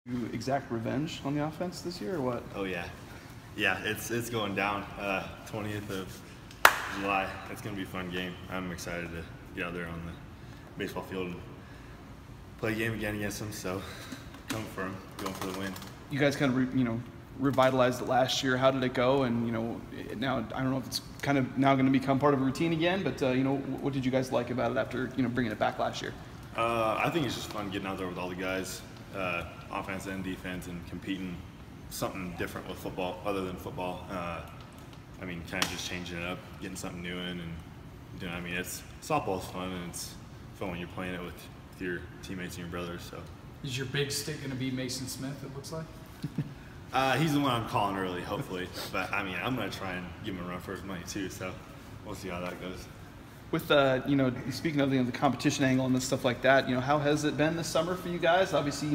You exact revenge on the offense this year, or what? Oh yeah, it's going down. 20th of July. It's gonna be a fun game. I'm excited to get out there on the baseball field and play a game again against them. So coming for them, going for the win. You guys kind of revitalized it last year. How did it go? And now I don't know if it's kind of now going to become part of a routine again. But what did you guys like about it after bringing it back last year? I think it's just fun getting out there with all the guys, offense and defense, and competing something different with football other than football. Kind of just changing it up, getting something new in, and it's softball's fun, and it's fun when you're playing it with your teammates and your brothers. So. Is your big stick going to be Mason Smith? It looks like. He's the one I'm calling early, hopefully. But I'm going to try and give him a run for his money too. So we'll see how that goes. With speaking of the competition angle and stuff like that, how has it been this summer for you guys? Obviously,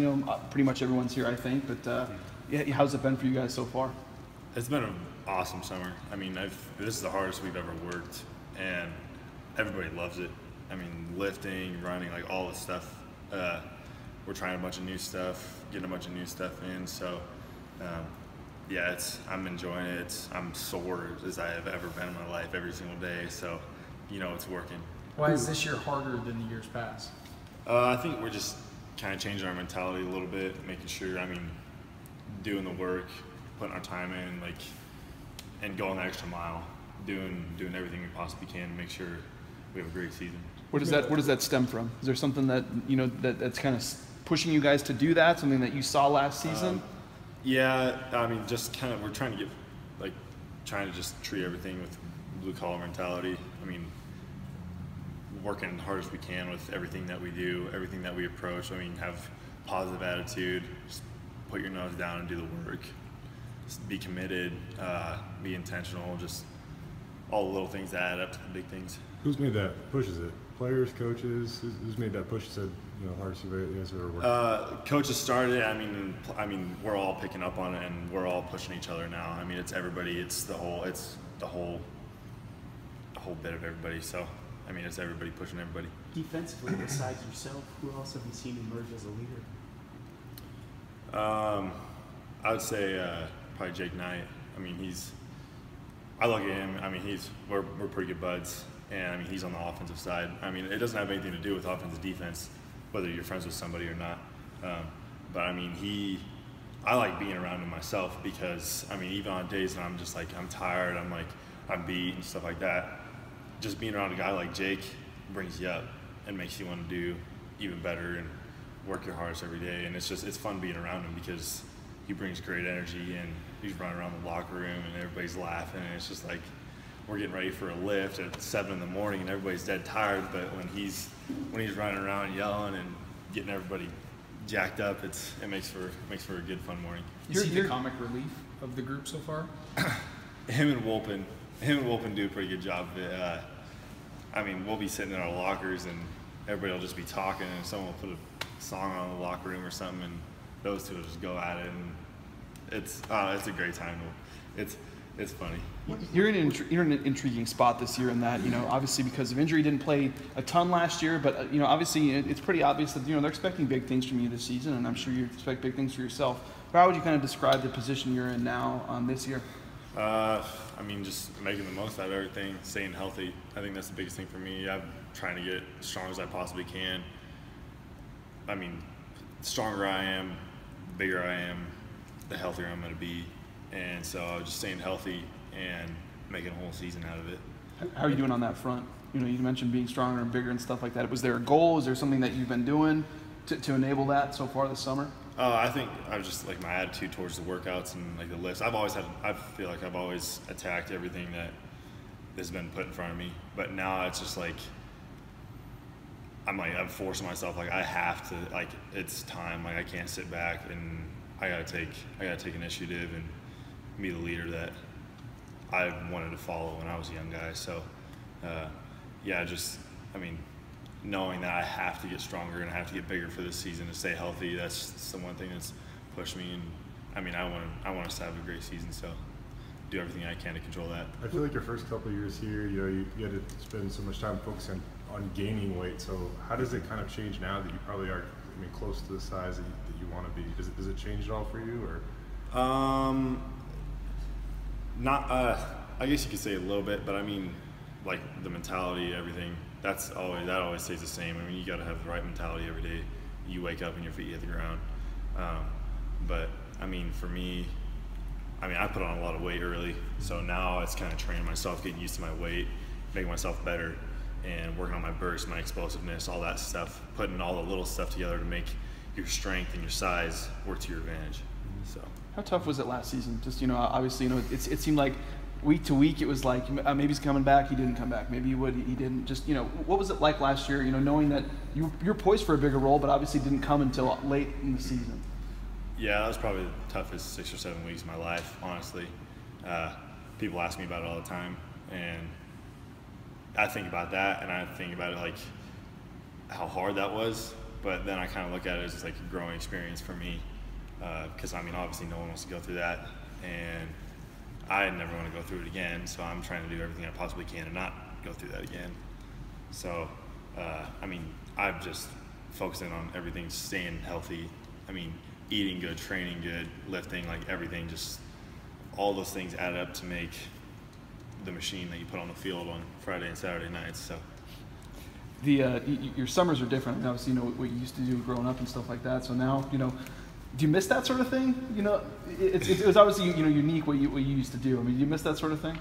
pretty much everyone's here, I think. But how's it been for you guys so far? It's been an awesome summer. This is the hardest we've ever worked, and everybody loves it. Lifting, running, like all this stuff. We're trying a bunch of new stuff, getting a bunch of new stuff in. So, I'm enjoying it. I'm sore as I have ever been in my life every single day. So, it's working. Why is this year harder than the years past? I think we're just kind of changing our mentality a little bit, making sure, doing the work, putting our time in, and going the extra mile, doing everything we possibly can to make sure we have a great season. Where does that stem from? Is there something that that's kind of pushing you guys to do that? Something that you saw last season? Just kind of we're trying to trying to just treat everything with blue collar mentality. Working hard as we can with everything that we do, everything that we approach. Have positive attitude, just put your nose down and do the work. Just be committed, be intentional, just all the little things that add up to the big things. Who's made that push? Is it players, coaches? Who's made that push? Said, hard to you guys are working. Coaches started it. We're all picking up on it, and we're all pushing each other now. It's everybody. It's the whole bit of everybody. So, it's everybody pushing everybody. Defensively, besides yourself, who else have you seen emerge as a leader? I would say probably Jake Knight. I look at him. We're pretty good buds, and he's on the offensive side. It doesn't have anything to do with offensive defense, whether you're friends with somebody or not. I like being around him myself because even on days when I'm just I'm tired, I'm beat and stuff like that. Just being around a guy like Jake brings you up and makes you want to do even better and work your hardest every day. And it's fun being around him because he brings great energy, and he's running around the locker room and everybody's laughing, and it's just we're getting ready for a lift at 7 in the morning and everybody's dead tired, but when he's running around yelling and getting everybody jacked up, it makes for a good fun morning. Is he the comic relief of the group so far? Him and Wolpen do a pretty good job of it. We'll be sitting in our lockers and everybody will just be talking, and someone will put a song on in the locker room or something, and those two will just go at it, and it's a great time. It's funny. You're in an intriguing spot this year in that, obviously because of injury, didn't play a ton last year, but, obviously it's pretty obvious that, they're expecting big things from you this season, and I'm sure you expect big things for yourself. But how would you kind of describe the position you're in now this year? Just making the most out of everything, staying healthy. I think that's the biggest thing for me. I'm trying to get as strong as I possibly can. The stronger I am, the bigger I am, the healthier I'm going to be. And so just staying healthy and making a whole season out of it. How are you doing on that front? You mentioned being stronger and bigger and stuff like that. Was there a goal? Is there something that you've been doing to enable that so far this summer? I think I was just my attitude towards the workouts and the lifts. I feel like I've always attacked everything that has been put in front of me. But now it's just I'm forcing myself. I have to. It's time. I can't sit back, and I gotta take initiative and be the leader that I wanted to follow when I was a young guy. So, knowing that I have to get stronger and I have to get bigger for this season to stay healthy, that's the one thing that's pushed me. And I want us to have a great season, so do everything I can to control that. I feel like your first couple of years here, you had to spend so much time focusing on gaining weight. So how does it kind of change now that you probably are I mean, close to the size that you want to be? Does it change at all for you, or? Not. I guess you could say a little bit, but I mean, like the mentality, everything. That always stays the same. I mean, you got to have the right mentality every day. You wake up and your feet hit the ground. But I mean, for me, I put on a lot of weight early, so now it's kind of training myself, getting used to my weight, making myself better, and working on my burst, my explosiveness, all that stuff, putting all the little stuff together to make your strength and your size work to your advantage. So. How tough was it last season? Just, obviously, it seemed like week to week it was like maybe he's coming back, he didn't come back, maybe he would, he didn't. Just, what was it like last year? Knowing that you're poised for a bigger role, but obviously didn't come until late in the season. Yeah, that was probably the toughest 6 or 7 weeks of my life, honestly. People ask me about it all the time, and I think about that, and I think about it like how hard that was. But then I kind of look at it as like a growing experience for me. Because obviously no one wants to go through that, and I never want to go through it again. So I'm trying to do everything I possibly can to not go through that again. So, I'm just focusing on everything, staying healthy. Eating good, training good, lifting, like everything. Just all those things add up to make the machine that you put on the field on Friday and Saturday nights. So. Your summers are different. Obviously, what you used to do growing up and stuff like that. So now, do you miss that sort of thing? It was obviously unique what you used to do. Do you miss that sort of thing?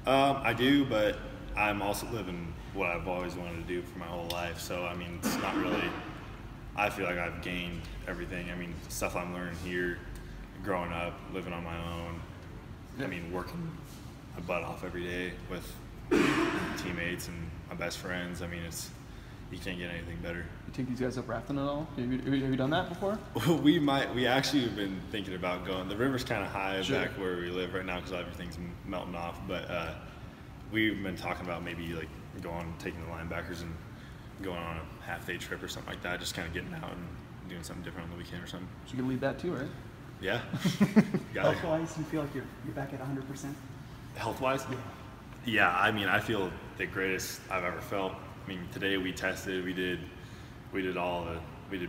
I do, but I'm also living what I've always wanted to do for my whole life. So it's not really. I feel like I've gained everything. Stuff I'm learning here, growing up, living on my own. Working my butt off every day with teammates and my best friends. You can't get anything better. You take these guys up rafting at all? Have you done that before? We actually have been thinking about going. The river's kind of high Sure. back where we live right now because everything's melting off. But we've been talking about maybe like taking the linebackers and going on a half-day trip or something like that. Just kind of getting out and doing something different on the weekend or something. So you can lead that too, right? Yeah. Health-wise, you feel like you're back at 100%? Health-wise? Yeah. I feel the greatest I've ever felt. Today we tested. We did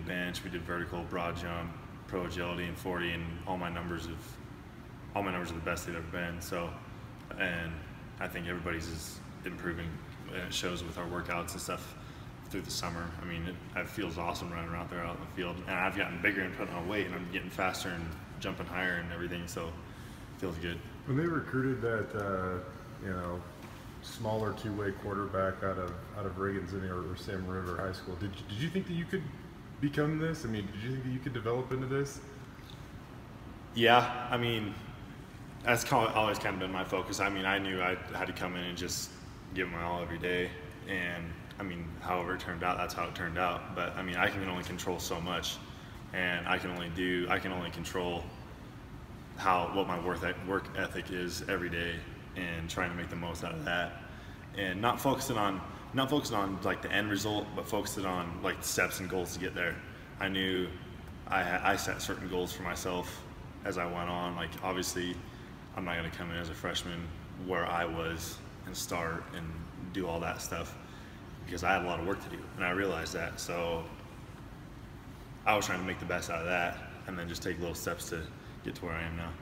bench, we did vertical, broad jump, pro agility, and 40, and all my numbers are the best they've ever been. So, and I think everybody's is improving, and it shows with our workouts and stuff through the summer. It feels awesome running around there out in the field, and I've gotten bigger and putting on weight, and I'm getting faster and jumping higher and everything. So, it feels good. When they recruited that, smaller two-way quarterback out of Reagan's or Sam River High School, did you think that you could become this? Did you think that you could develop into this? Yeah, that's always kind of been my focus. I knew I had to come in and just give my all every day, and however it turned out, that's how it turned out. But I can only control so much, and I can only control what my work ethic is every day, and trying to make the most out of that, and not focusing on like the end result, but focusing on like the steps and goals to get there. I knew I set certain goals for myself as I went on. Like obviously, I'm not going to come in as a freshman where I was and start and do all that stuff because I had a lot of work to do, and I realized that. So I was trying to make the best out of that, and then just take little steps to get to where I am now.